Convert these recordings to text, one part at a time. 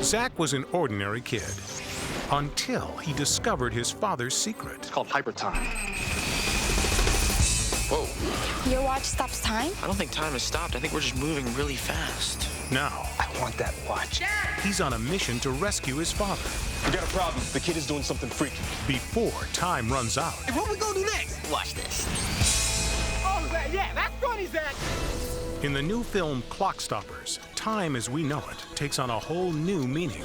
Zach was an ordinary kid until he discovered his father's secret. It's called hyper time. Whoa. Your watch stops time? I don't think time has stopped. I think we're just moving really fast. Now, I want that watch. he's on a mission to rescue his father We got a problem. The kid is doing something freaky. before time runs out. Hey, what we gonna do next? Watch this. Oh, yeah, that's funny, Zach. In the new film Clock Stoppers, time as we know it takes on a whole new meaning.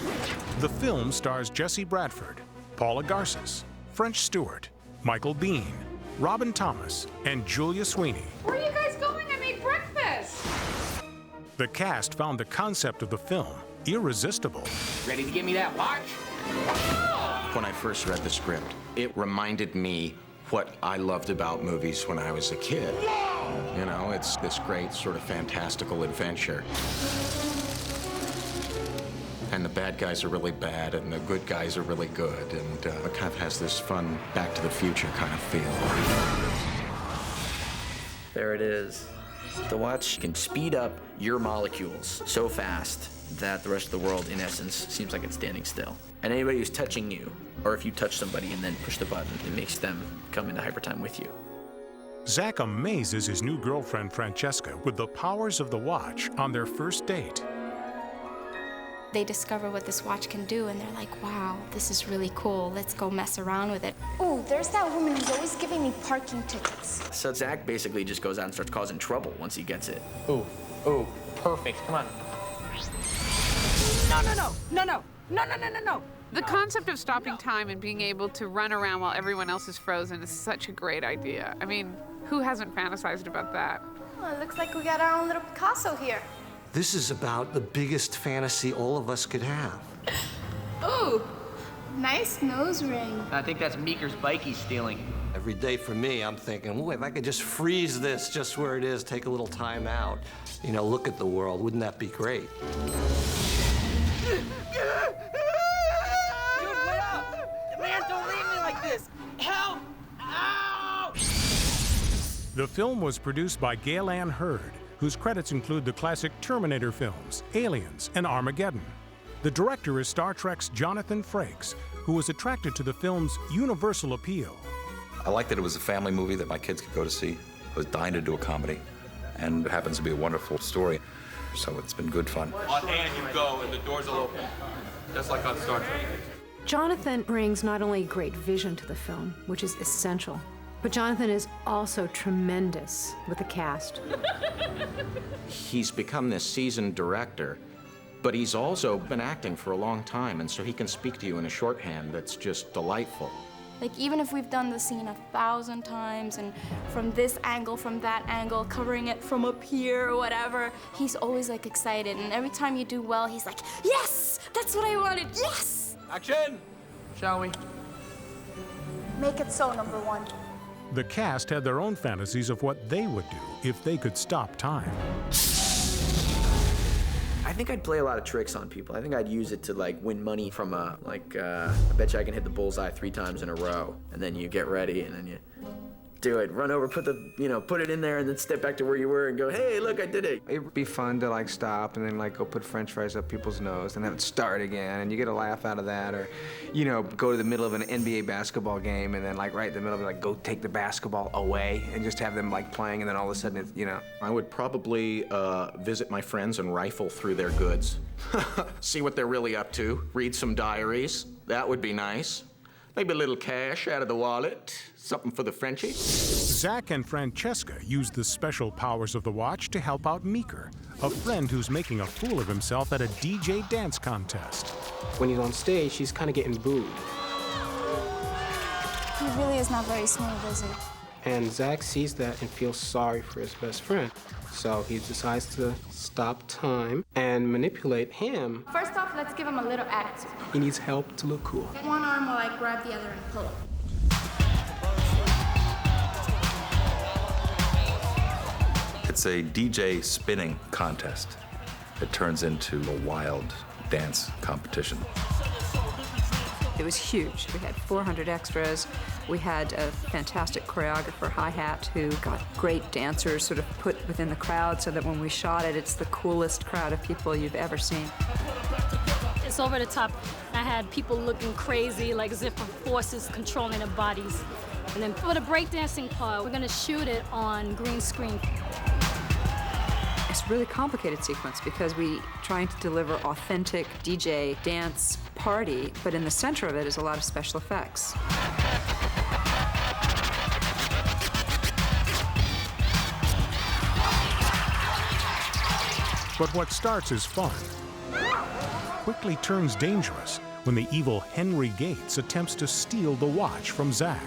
The film stars Jesse Bradford, Paula Garces, French Stewart, Michael Biehn, Robin Thomas, and Julia Sweeney. Where are you guys going? I made breakfast. The cast found the concept of the film irresistible. Ready to give me that watch? When I first read the script, it reminded me what I loved about movies when I was a kid. You know, it's this great sort of fantastical adventure. And the bad guys are really bad, and the good guys are really good, and it kind of has this fun Back to the Future kind of feel. There it is. The watch can speed up your molecules so fast that the rest of the world, in essence, seems like it's standing still. And anybody who's touching you, or if you touch somebody and then push the button, it makes them come into hypertime with you. Zach amazes his new girlfriend Francesca with the powers of the watch on their first date. They discover what this watch can do, and they're like, wow, this is really cool. Let's go mess around with it. Ooh, there's that woman who's always giving me parking tickets. So Zach basically just goes out and starts causing trouble once he gets it. Ooh, perfect. Come on. No. The concept of stopping time and being able to run around while everyone else is frozen is such a great idea. I mean, who hasn't fantasized about that? Well, it looks like we got our own little Picasso here. This is about the biggest fantasy all of us could have. Ooh, nice nose ring. I think that's Meeker's bike he's stealing. Every day for me, I'm thinking, ooh, if I could just freeze this just where it is, take a little time out, you know, look at the world. Wouldn't that be great? Dude, wait up! Man, don't leave me like this! Help! Ow! The film was produced by Gail Ann Hurd, whose credits include the classic Terminator films, Aliens, and Armageddon. The director is Star Trek's Jonathan Frakes, who was attracted to the film's universal appeal. I like that it was a family movie that my kids could go to see. I was dying to do a comedy, and it happens to be a wonderful story, so it's been good fun. On hand you go, and the doors will open, just like on Star Trek. Jonathan brings not only great vision to the film, which is essential, but Jonathan is also tremendous with the cast. He's become this seasoned director, but he's also been acting for a long time, and so he can speak to you in a shorthand that's just delightful. Like, even if we've done the scene 1,000 times, and from this angle, from that angle, covering it from up here or whatever, he's always like excited. And every time you do well, he's like, yes, that's what I wanted, yes! Action! Shall we? Make it so, number one. The cast had their own fantasies of what they would do if they could stop time. I think I'd play a lot of tricks on people. I think I'd use it to like win money from I bet you I can hit the bullseye 3 times in a row, and then you get ready, and then you do it, run over, put it in there, and then step back to where you were and go, hey, look, I did it. It'd be fun to like stop and then like go put French fries up people's nose and then start again, and you get a laugh out of that, or go to the middle of an NBA basketball game and then like right in the middle of it, like go take the basketball away and just have them like playing, and then all of a sudden it's, I would probably visit my friends and rifle through their goods. See what they're really up to, read some diaries. That would be nice. Maybe a little cash out of the wallet, something for the Frenchie. Zach and Francesca used the special powers of the watch to help out Meeker, a friend who's making a fool of himself at a DJ dance contest. When he's on stage, he's kind of getting booed. He really is not very smooth, is he? And Zach sees that and feels sorry for his best friend. So he decides to stop time and manipulate him. First off, let's give him a little attitude. He needs help to look cool. One arm while I grab the other and pull him. It's a DJ spinning contest. It turns into a wild dance competition. It was huge. We had 400 extras. We had a fantastic choreographer, Hi-Hat, who got great dancers sort of put within the crowd so that when we shot it, it's the coolest crowd of people you've ever seen. It's over the top. I had people looking crazy, like as if forces controlling their bodies. And then for the breakdancing part, we're gonna shoot it on green screen. It's a really complicated sequence because we're trying to deliver authentic DJ dance party, but in the center of it is a lot of special effects. But what starts as fun quickly turns dangerous when the evil Henry Gates attempts to steal the watch from Zach.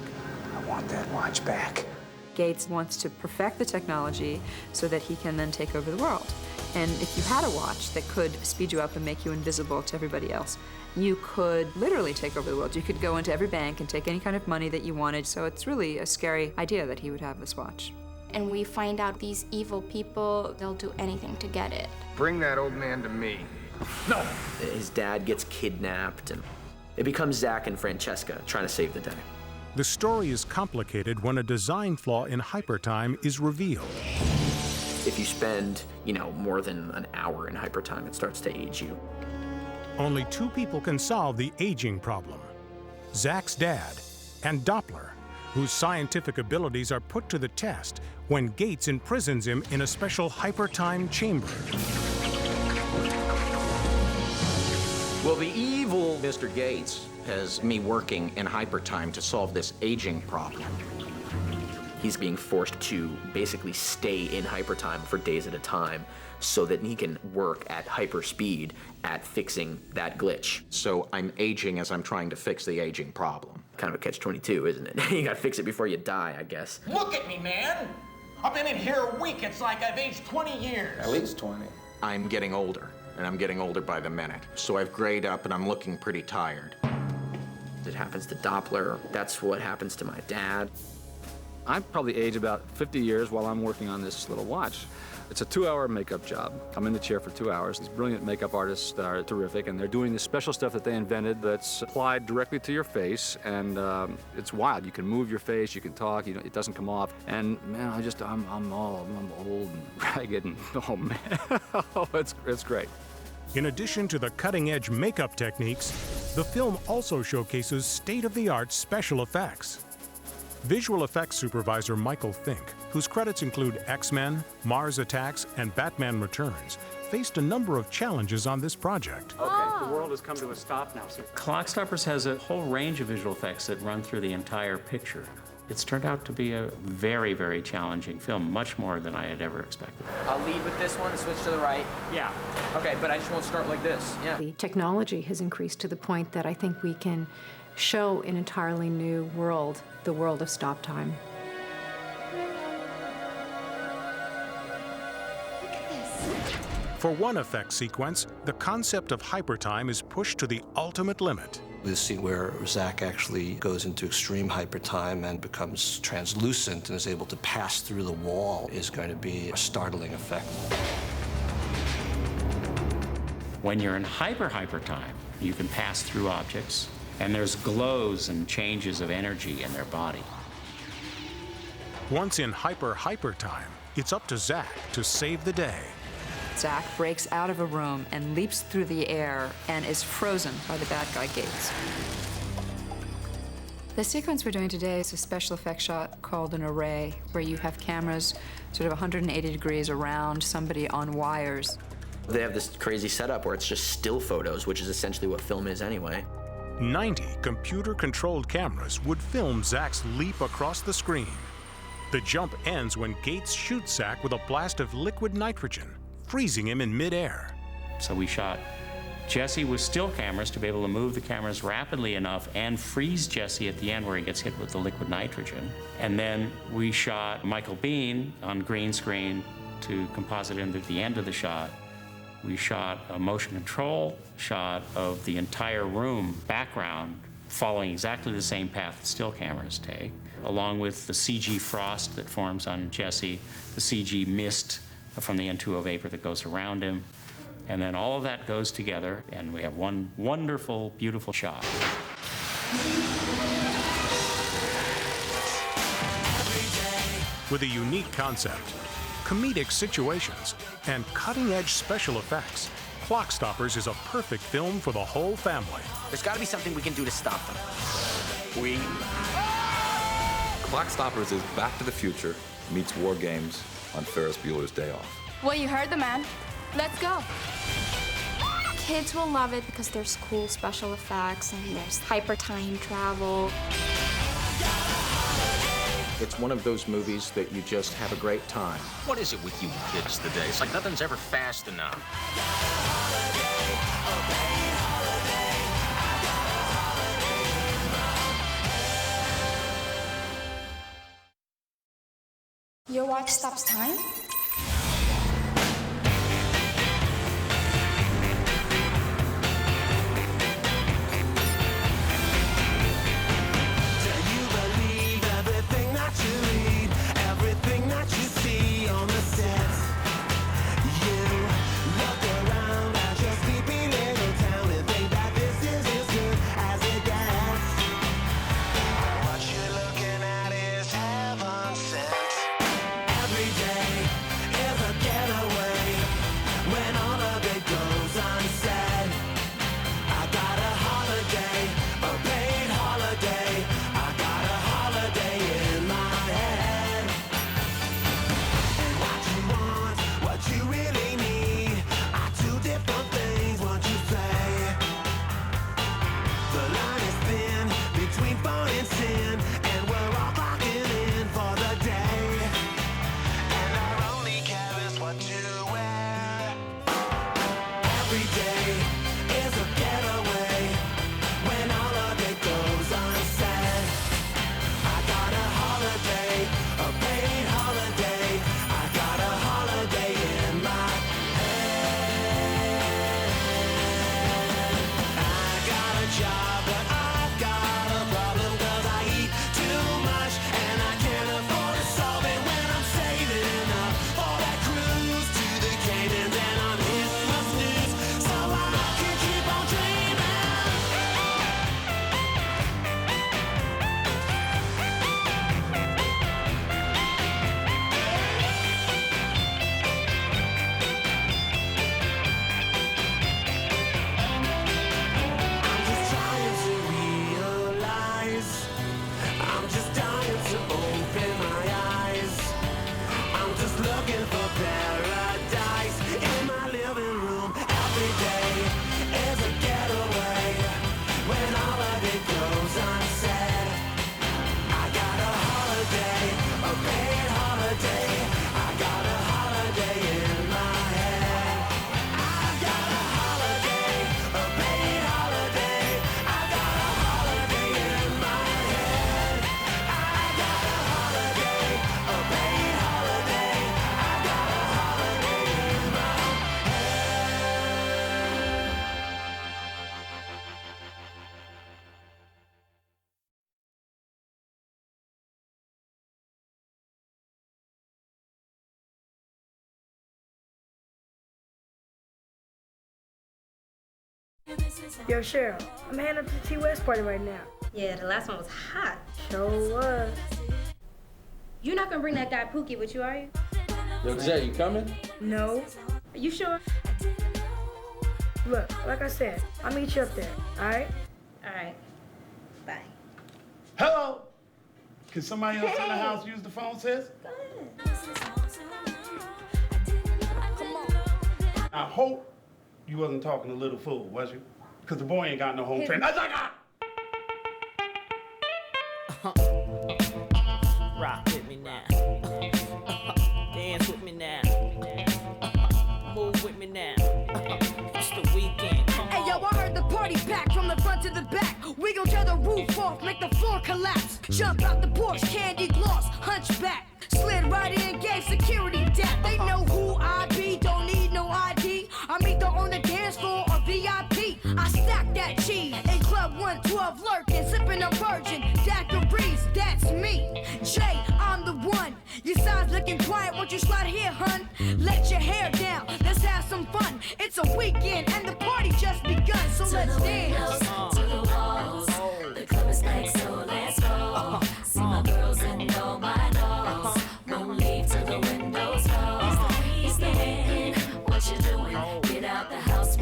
I want that watch back. Gates wants to perfect the technology so that he can then take over the world. And if you had a watch that could speed you up and make you invisible to everybody else, you could literally take over the world. You could go into every bank and take any kind of money that you wanted. So it's really a scary idea that he would have this watch. And we find out these evil people, they'll do anything to get it. Bring that old man to me. No! His dad gets kidnapped, and it becomes Zach and Francesca trying to save the day. The story is complicated when a design flaw in Hypertime is revealed. If you spend, more than an hour in Hypertime, it starts to age you. Only 2 people can solve the aging problem: Zach's dad and Doppler, whose scientific abilities are put to the test when Gates imprisons him in a special Hypertime chamber. Well, the evil Mr. Gates has me working in Hypertime to solve this aging problem. He's being forced to basically stay in Hypertime for days at a time so that he can work at hyper speed at fixing that glitch. So I'm aging as I'm trying to fix the aging problem. Kind of a catch-22, isn't it? You gotta fix it before you die, I guess. Look at me, man! I've been in here a week. It's like I've aged 20 years. At least 20. I'm getting older, and I'm getting older by the minute. So I've grayed up and I'm looking pretty tired. It happens to Doppler. That's what happens to my dad. I've probably aged about 50 years while I'm working on this little watch. It's a 2-hour makeup job. I'm in the chair for 2 hours. These brilliant makeup artists are terrific, and they're doing this special stuff that they invented that's applied directly to your face, and it's wild. You can move your face, you can talk, it doesn't come off. And man, I'm old and ragged, and oh man, it's great. In addition to the cutting-edge makeup techniques, the film also showcases state-of-the-art special effects. Visual effects supervisor Michael Fink, whose credits include X-Men, Mars Attacks, and Batman Returns, faced a number of challenges on this project. Okay, the world has come to a stop now, sir. Clockstoppers has a whole range of visual effects that run through the entire picture. It's turned out to be a very, very challenging film, much more than I had ever expected. I'll lead with this one, switch to the right. Yeah. Okay, but I just won't start like this. Yeah. The technology has increased to the point that I think we can show an entirely new world, the world of stop time. For one effect sequence, the concept of hypertime is pushed to the ultimate limit. The scene where Zach actually goes into extreme hypertime and becomes translucent and is able to pass through the wall is going to be a startling effect. When you're in hypertime, you can pass through objects, and there's glows and changes of energy in their body. Once in hypertime, it's up to Zach to save the day. Zach breaks out of a room and leaps through the air and is frozen by the bad guy Gates. The sequence we're doing today is a special effects shot called an array, where you have cameras sort of 180 degrees around somebody on wires. They have this crazy setup where it's just still photos, which is essentially what film is anyway. 90 computer-controlled cameras would film Zach's leap across the screen. The jump ends when Gates shoots Zach with a blast of liquid nitrogen, freezing him in midair. So we shot Jesse with still cameras to be able to move the cameras rapidly enough and freeze Jesse at the end where he gets hit with the liquid nitrogen. And then we shot Michael Biehn on green screen to composite him at the end of the shot. We shot a motion control shot of the entire room background following exactly the same path that still cameras take, along with the CG frost that forms on Jesse, the CG mist from the N2O vapor that goes around him. And then all of that goes together, and we have one wonderful, beautiful shot. With a unique concept, comedic situations, and cutting-edge special effects, Clock Stoppers is a perfect film for the whole family. There's got to be something we can do to stop them. Clock Stoppers is Back to the Future meets War Games on Ferris Bueller's Day Off. Well, you heard the man. Let's go. Kids will love it because there's cool special effects and there's hyper time travel. It's one of those movies that you just have a great time. What is it with you kids today? It's like nothing's ever fast enough. Your watch stops time? Yo, Cheryl, I'm heading up to the T West party right now. Yeah, the last one was hot. Sure was. You're not gonna bring that guy Pookie with you, are you? Yo, Zay, you coming? No. Are you sure? Look, like I said, I'll meet you up there, all right? All right. Bye. Hello? Can somebody else in the house use the phone, sis? Go ahead. I hope you wasn't talking to Little Fool, was you? Because the boy ain't got no home train. Rock with me now. Dance with me now. Move with me now. It's the weekend. Hey yo, I heard the party packed from the front to the back. We gon' tear the roof off, make the floor collapse. Jump out the Porsche, candy gloss, hunchback. Slid right in, gave security dap. They know who I be, don't need no ID. I'm either on the dance floor or VIP. I stack that cheese in Club 112, lurking, sipping a virgin. Daiquiris, that's me. Jay, I'm the one. Your side's looking quiet, won't you slide here, hun? Let your hair down, let's have some fun. It's a weekend and the party just begun, so let's dance. To the walls, the club is packed, so let's go. See my girls and all my dogs. Won't leave till the windows close. It's the weekend, what you doing? Get out the house.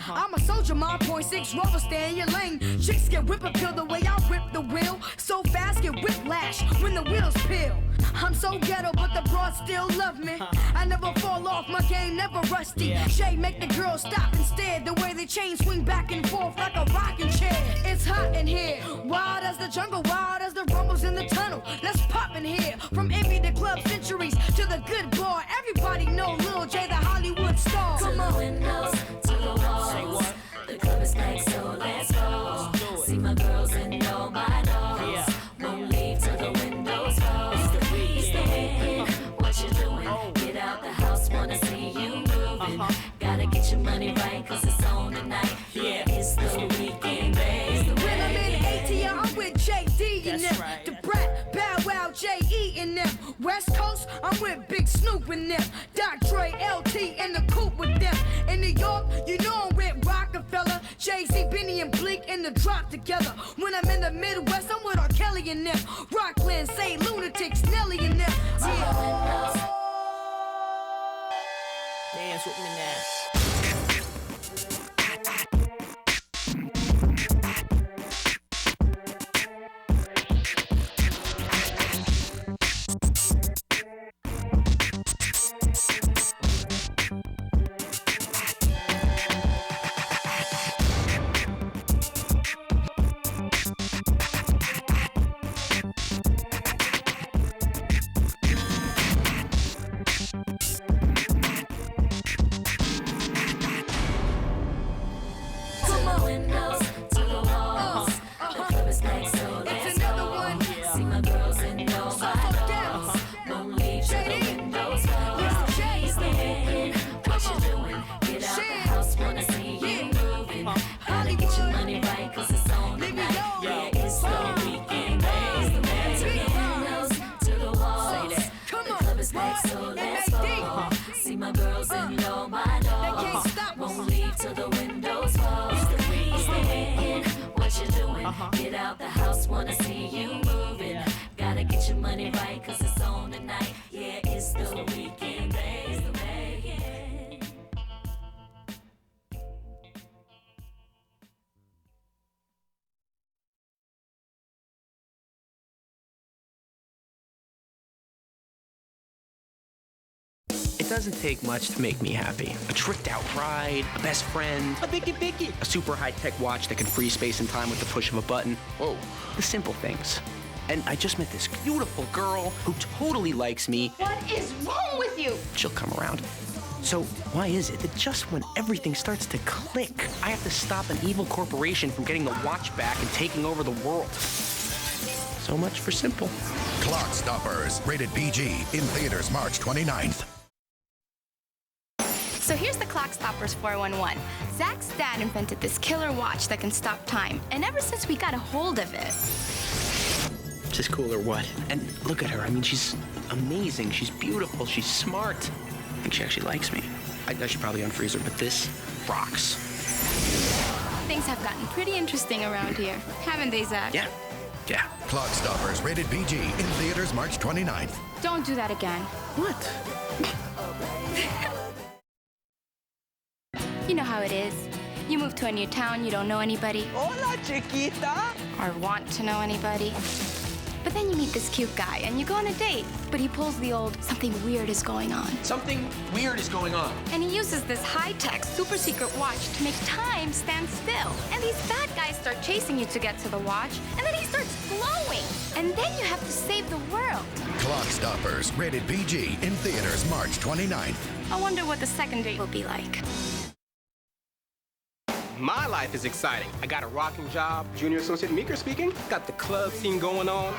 I'm a soldier, my .6 rover, stay in your lane. Chicks get whip appeal the way I whip the wheel. So fast, get whiplash when the wheels peel. I'm so ghetto, but the broads still love me. I never fall off, my game never rusty. Shay make the girls stop and stare. The way they chain swing back and forth like a rocking chair. It's hot in here, wild as the jungle, wild as the rumbles in the tunnel. Let's pop in here, from envy to club centuries to the good boy. Everybody know Lil J, the Hollywood star. Come on. To the windows, to the walls. The club is packed, so let's go. See my girls and know my dogs. Won't leave till the windows close. It's the weekend, what you doing? Get out the house, wanna see you moving. Gotta get your money right, cause it's on tonight. Yeah, it's the weekend, baby. When I'm in ATL, I'm with JD and them. right. The Brat, Bow Wow, J.E. and them. West Coast, I'm with Big Snoop and them. Doc Dre, LT, in the coupe with them. In New York, you know I'm with Rockefeller. Jay-Z, Benny, and Bleak in the drop together. When I'm in the Midwest, I'm with R. Kelly and them. Rockland, St. Lunatics, Nelly and them. Yeah. Dance with me now. Get out the house, wanna see you moving. Gotta get your money right, cause it's on tonight. Yeah, it's the weekend, baby. It doesn't take much to make me happy. A tricked out ride, a best friend, a bicky, a super high-tech watch that can freeze space and time with the push of a button. Whoa. The simple things. And I just met this beautiful girl who totally likes me. What is wrong with you? She'll come around. So why is it that just when everything starts to click, I have to stop an evil corporation from getting the watch back and taking over the world? So much for simple. Clock Stoppers, rated PG, in theaters March 29th. So here's the Clock Stoppers 411. Zach's dad invented this killer watch that can stop time, and ever since we got a hold of it... Is this cool or what? And look at her. I mean, she's amazing. She's beautiful. She's smart. I think she actually likes me. I should probably unfreeze her, but this rocks. Things have gotten pretty interesting around here, haven't they, Zach? Yeah. Clock Stoppers, rated PG, in theaters March 29th. Don't do that again. What? You know how it is. You move to a new town, you don't know anybody. Hola, chiquita. Or want to know anybody. But then you meet this cute guy and you go on a date. But he pulls the old, something weird is going on. Something weird is going on. And he uses this high-tech, super secret watch to make time stand still. And these bad guys start chasing you to get to the watch. And then he starts glowing. And then you have to save the world. Clock Stoppers, rated PG, in theaters March 29th. I wonder what the second date will be like. My life is exciting. I got a rocking job. Junior Associate Meeker speaking. Got the club scene going on.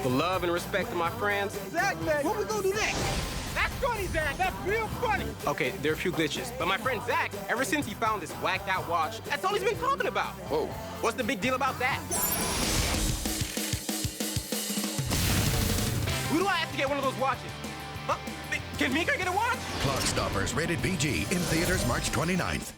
The love and respect of my friends. Zach, what we gonna do next? That's funny, Zach. That's real funny. Okay, there are a few glitches. But my friend Zach, ever since he found this whacked out watch, that's all he's been talking about. Whoa. What's the big deal about that? Who do I have to get one of those watches? Huh? Can Meeker get a watch? Clock Stoppers, rated PG, in theaters March 29th.